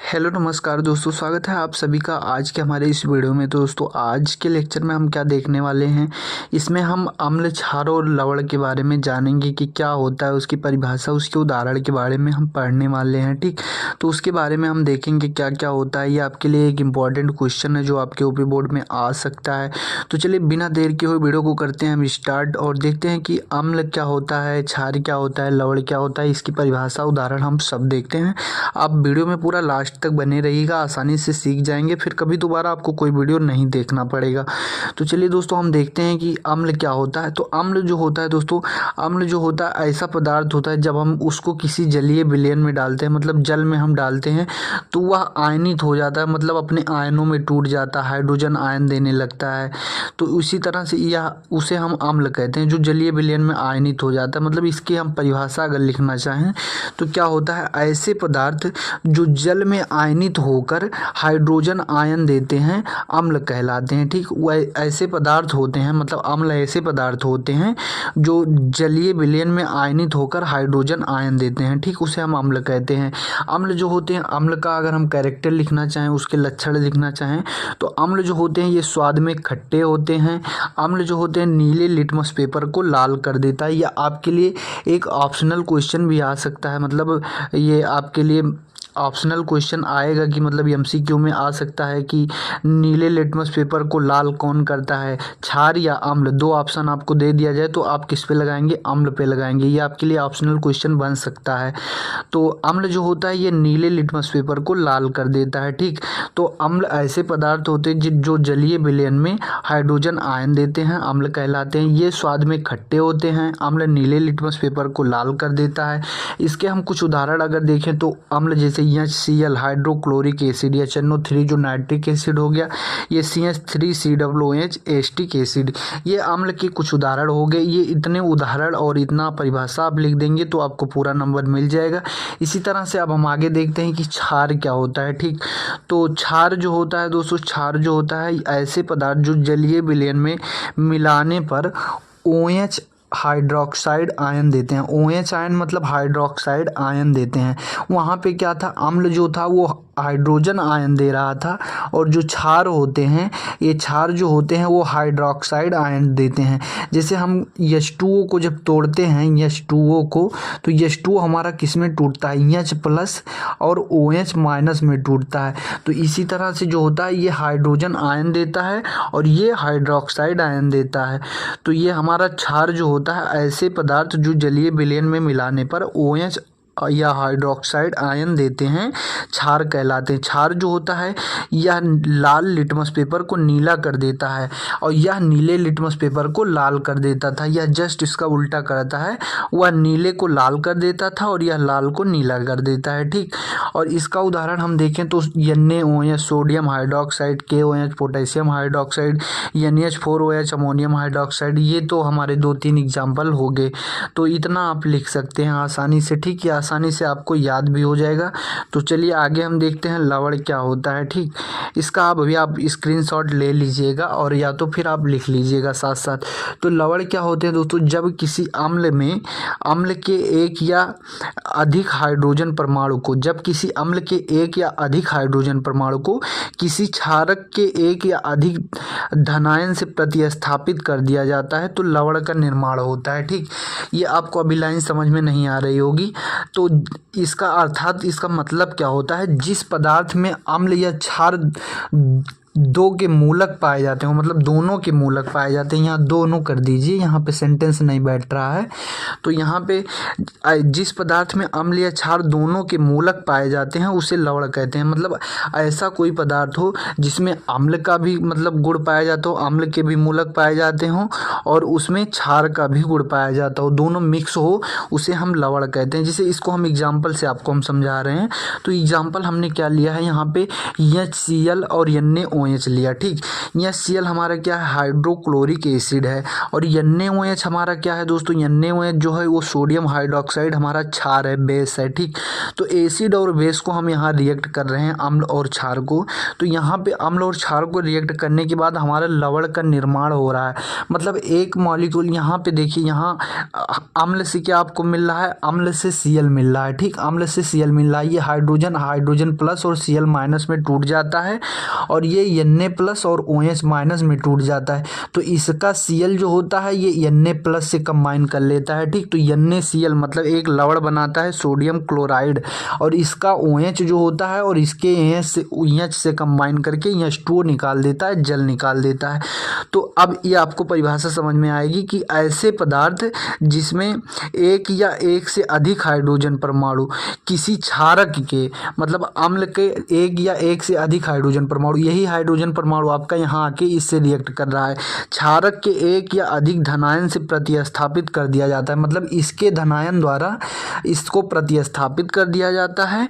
Hello नमस्कार दोस्तों, स्वागत है आप सभी का आज के हमारे इस वीडियो में। तो दोस्तों आज के लेक्चर में हम क्या देखने वाले हैं, इसमें हम अम्ल, क्षार और लवण के बारे में जानेंगे कि क्या होता है, उसकी परिभाषा, उसके उदाहरण के बारे में हम पढ़ने वाले हैं। ठीक, तो उसके बारे में हम देखेंगे क्या क्या होता है। ये आपके लिए एक इम्पॉर्टेंट क्वेश्चन है जो आपके ऊपरी बोर्ड में आ सकता है। तो चलिए बिना देर के हुए वीडियो को करते हैं हम स्टार्ट और देखते हैं कि अम्ल क्या होता है, क्षार क्या होता है, लवण क्या होता है, इसकी परिभाषा, उदाहरण हम सब देखते हैं। आप वीडियो में पूरा लास्ट तक बने रहिएगा, आसानी से सीख जाएंगे, फिर कभी दोबारा आपको कोई वीडियो नहीं देखना पड़ेगा। तो चलिए दोस्तों हम देखते हैं कि अम्ल क्या होता है। तो अम्ल जो होता है दोस्तों, अम्ल जो होता है ऐसा पदार्थ होता है जब हम उसको किसी जलीय विलयन में डालते हैं, मतलब जल में हम डालते हैं तो वह आयनित हो जाता है, मतलब अपने आयनों में टूट जाता है, हाइड्रोजन आयन देने लगता है। तो उसी तरह से यह उसे हम अम्ल कहते हैं, जो जलीय विलयन में आयनित हो जाता है। मतलब इसकी हम परिभाषा अगर लिखना चाहें तो क्या होता है, ऐसे पदार्थ जो जल में आयनित होकर हाइड्रोजन आयन देते हैं अम्ल कहलाते हैं। ठीक, वह ऐसे पदार्थ होते हैं, मतलब अम्ल ऐसे पदार्थ होते हैं जो जलीय विलयन में आयनित होकर हाइड्रोजन आयन देते हैं। ठीक, उसे हम अम्ल कहते हैं। अम्ल जो होते हैं, अम्ल का अगर हम कैरेक्टर लिखना चाहें, उसके लक्षण लिखना चाहें तो अम्ल जो होते हैं ये स्वाद में खट्टे होते हैं। अम्ल जो होते हैं नीले लिटमस पेपर को लाल कर देता है। यह आपके लिए एक ऑप्शनल क्वेश्चन भी आ सकता है, मतलब ये आपके लिए ऑप्शनल क्वेश्चन आएगा कि मतलब एमसीक्यू में आ सकता है कि नीले लिटमस पेपर को लाल कौन करता है, क्षार या अम्ल। दो ऑप्शन आपको दे दिया जाए तो आप किस पे लगाएंगे, अम्ल पे लगाएंगे। ये आपके लिए ऑप्शनल क्वेश्चन बन सकता है। तो अम्ल जो होता है ये नीले लिटमस पेपर को लाल कर देता है। ठीक, तो अम्ल ऐसे पदार्थ होते हैं जो जलीय विलयन में हाइड्रोजन आयन देते हैं, अम्ल कहलाते हैं। ये स्वाद में खट्टे होते हैं। अम्ल नीले लिटमस पेपर को लाल कर देता है। इसके हम कुछ उदाहरण अगर देखें तो अम्ल जैसे HCl हाइड्रोक्लोरिक एसिड, या HNO3 जो नाइट्रिक एसिड हो गया, ये CH3COOH एस्टिक एसिड, ये अम्ल के कुछ उदाहरण हो गए। ये इतने उदाहरण और इतना परिभाषा आप लिख देंगे तो आपको पूरा नंबर मिल जाएगा। इसी तरह से अब हम आगे देखते हैं कि क्षार क्या होता है। ठीक, तो क्षार जो होता है दोस्तों, क्षार जो होता है ऐसे पदार्थ जो जलीय विलयन में मिलाने पर OH हाइड्रोक्साइड आयन देते हैं। OH आयन मतलब हाइड्रोक्साइड आयन देते हैं। वहाँ पे क्या था, अम्ल जो था वो हाइड्रोजन आयन दे रहा था, और जो क्षार होते हैं, ये क्षार जो होते हैं वो हाइड्रोक्साइड आयन देते हैं। जैसे हम H2O को जब तोड़ते हैं, H2O को, तो H2O हमारा किस में टूटता है, H+ और OH- में टूटता है। तो इसी तरह से जो होता है ये हाइड्रोजन आयन देता है और ये हाइड्रोक्साइड आयन देता है। तो ये हमारा क्षार जो होता है ऐसे पदार्थ जो जलीय विलयन में मिलाने पर OH या हाइड्रोक्साइड आयन देते हैं, क्षार कहलाते हैं। क्षार जो होता है यह लाल लिटमस पेपर को नीला कर देता है, और यह नीले लिटमस पेपर को लाल कर देता था। यह जस्ट इसका उल्टा करता है, वह नीले को लाल कर देता था और यह लाल को नीला कर देता है। ठीक, और इसका उदाहरण हम देखें तो NaOH sodium hydroxide, KOH potassium hydroxide, NH4OH ammonium hydroxide, ये तो हमारे 2-3 एग्जाम्पल हो गए। तो इतना आप लिख सकते हैं आसानी से। ठीक, है आसानी से आपको याद भी हो जाएगा। तो चलिए आगे हम देखते हैं लवण क्या होता है। ठीक, इसका अभी आप स्क्रीनशॉट ले लीजिएगा और या तो फिर आप लिख लीजिएगा साथ साथ। तो लवण क्या होते हैं दोस्तों, जब किसी अम्ल में अम्ल के एक या अधिक हाइड्रोजन परमाणु को, जब किसी अम्ल के एक या अधिक हाइड्रोजन परमाणु को किसी क्षारक के एक या अधिक धनायन से प्रतिस्थापित कर दिया जाता है तो लवण का निर्माण होता है। ठीक, ये आपको अभी लाइन समझ में नहीं आ रही होगी। तो इसका अर्थात इसका मतलब क्या होता है, जिस पदार्थ में अम्ल या क्षार दो के मूलक पाए जाते हो, मतलब दोनों के मूलक पाए जाते हैं। यहाँ दोनों कर दीजिए, यहाँ पे सेंटेंस नहीं बैठ रहा है। तो यहाँ पे जिस पदार्थ में अम्ल या क्षार दोनों के मूलक पाए जाते हैं उसे लवण कहते हैं। मतलब ऐसा कोई पदार्थ हो जिसमें अम्ल का भी मतलब गुण पाया जाता हो, अम्ल के भी मूलक पाए जाते हों, और उसमें क्षार का भी गुण पाया जाता हो, दोनों मिक्स हो, उसे हम लवण कहते हैं। जैसे इसको हम एग्जाम्पल से आपको हम समझा रहे हैं। तो एग्जाम्पल हमने क्या लिया है यहाँ पे, HCl और NaOH NaOH लिया। ठीक, यह Cl हमारा क्या है, हाइड्रोक्लोरिक एसिड है। और NaOH हमारा क्या है दोस्तों, NaOH जो है वो सोडियम हाइड्रोक्साइड हमारा क्षार है, बेस है। ठीक, तो एसिड और बेस को हम यहाँ रिएक्ट कर रहे हैं, अम्ल और क्षार को। तो यहाँ पे अम्ल और क्षार को रिएक्ट करने के बाद हमारा लवण का निर्माण हो रहा है। मतलब एक मॉलिक्यूल यहाँ पे देखिए, यहाँ अम्ल से क्या आपको मिल रहा है, अम्ल से Cl मिल रहा है। ठीक, अम्ल से Cl मिल रहा है। ये हाइड्रोजन प्लस और Cl माइनस में टूट जाता है और ये Na प्लस और OH माइनस में टूट जाता है। तो इसका Cl जो होता है ये Na प्लस से कंबाइन कर लेता है। ठीक, तो NaCl मतलब एक लवण बनाता है सोडियम क्लोराइड, और इसका OH जो होता है और इसके OH से कंबाइन करके H2O निकाल देता है, जल निकाल देता है। तो अब ये आपको परिभाषा समझ में आएगी कि ऐसे पदार्थ जिसमें एक या एक से अधिक हाइड्रोजन परमाणु किसी क्षारक के, मतलब अम्ल के एक या एक से अधिक हाइड्रोजन परमाणु, यही हाइड्रोजन परमाणु आपका यहाँ आके इससे रिएक्ट कर रहा है, क्षारक के एक या अधिक धनायन से प्रतिस्थापित कर दिया जाता है। मतलब इसके धनायन द्वारा इसको प्रतिस्थापित कर दिया जाता है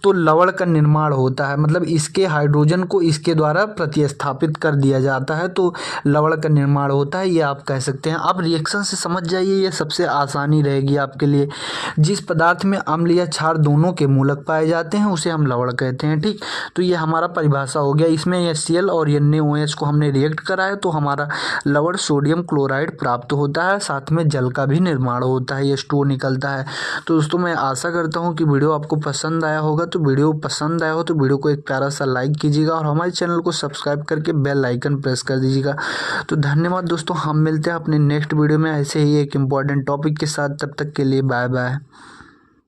तो लवण का निर्माण होता है। मतलब इसके हाइड्रोजन को इसके द्वारा प्रतिस्थापित कर दिया जाता है तो लवण का निर्माण होता है, ये आप कह सकते हैं। आप रिएक्शन से समझ जाइए, ये सबसे आसानी रहेगी आपके लिए। जिस पदार्थ में अम्ल या क्षार दोनों के मूलक पाए जाते हैं उसे हम लवण कहते हैं। ठीक, तो ये हमारा परिभाषा हो गया। इसमें HCl और NaOH को हमने रिएक्ट करा है तो हमारा लवण सोडियम क्लोराइड प्राप्त होता है, साथ में जल का भी निर्माण होता है, H2O निकलता है। तो दोस्तों मैं आशा करता हूँ कि वीडियो आपको पसंद आया होगा। तो वीडियो पसंद आया हो तो वीडियो को एक प्यारा सा लाइक कीजिएगा और हमारे चैनल को सब्सक्राइब करके बेल आइकन प्रेस कर दीजिएगा। तो धन्यवाद दोस्तों, हम मिलते हैं अपने नेक्स्ट वीडियो में ऐसे ही एक इम्पॉर्टेंट टॉपिक के साथ। तब तक के लिए बाय बाय।